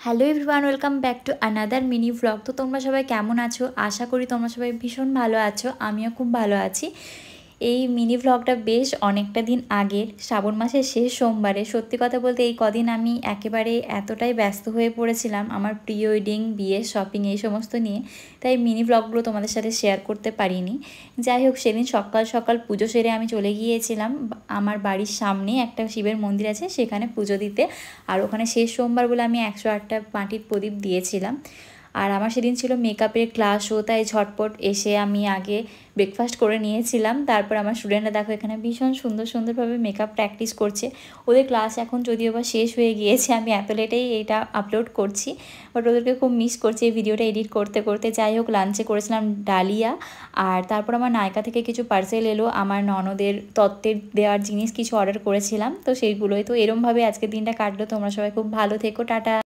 Hello everyone, welcome back to another mini vlog. তো তোমরা সবাই কেমন আছো? আশা করি তোমরা সবাই ভীষণ ভালো আছো। আমিও খুব ভালো আছি। এই মিনি ভ্লগটা বেশ অনেকটা দিন আগের, শ্রাবণ মাসের শেষ সোমবারে। সত্যি কথা বলতে এই কদিন আমি একেবারে এতটাই ব্যস্ত হয়ে পড়েছিলাম আমার প্রি ওয়েডিং, বিয়ে, শপিং এই সমস্ত নিয়ে, তাই মিনি ভ্লগগুলো তোমাদের সাথে শেয়ার করতে পারিনি। যাই হোক, সেদিন সকাল সকাল পুজো সেরে আমি চলে গিয়েছিলাম আমার বাড়ির সামনে একটা শিবের মন্দির আছে, সেখানে পুজো দিতে। আর ওখানে শেষ সোমবার বলে আমি 108টা মাটির প্রদীপ দিয়েছিলাম। আর আমার সেদিন ছিল মেকআপের ক্লাসও, তাই ঝটপট এসে আমি আগে ব্রেকফাস্ট করে নিয়েছিলাম। তারপর আমার স্টুডেন্টরা দেখো এখানে ভীষণ সুন্দরভাবে মেকআপ প্র্যাকটিস করছে। ওদের ক্লাস এখন যদিও বা শেষ হয়ে গিয়েছে, আমি এত লেটেই এটা আপলোড করছি, বাট ওদেরকে খুব মিস করছি এই ভিডিওটা এডিট করতে করতে। যাই হোক, লাঞ্চে করেছিলাম ডালিয়া, আর তারপর আমার নায়কা থেকে কিছু পার্সেল এলো, আমার ননদের তত্ত্বের দেওয়ার জিনিস কিছু অর্ডার করেছিলাম, তো সেইগুলোই। তো এরমভাবে আজকের দিনটা কাটলো। তোমরা সবাই খুব ভালো থেকো, টাটা।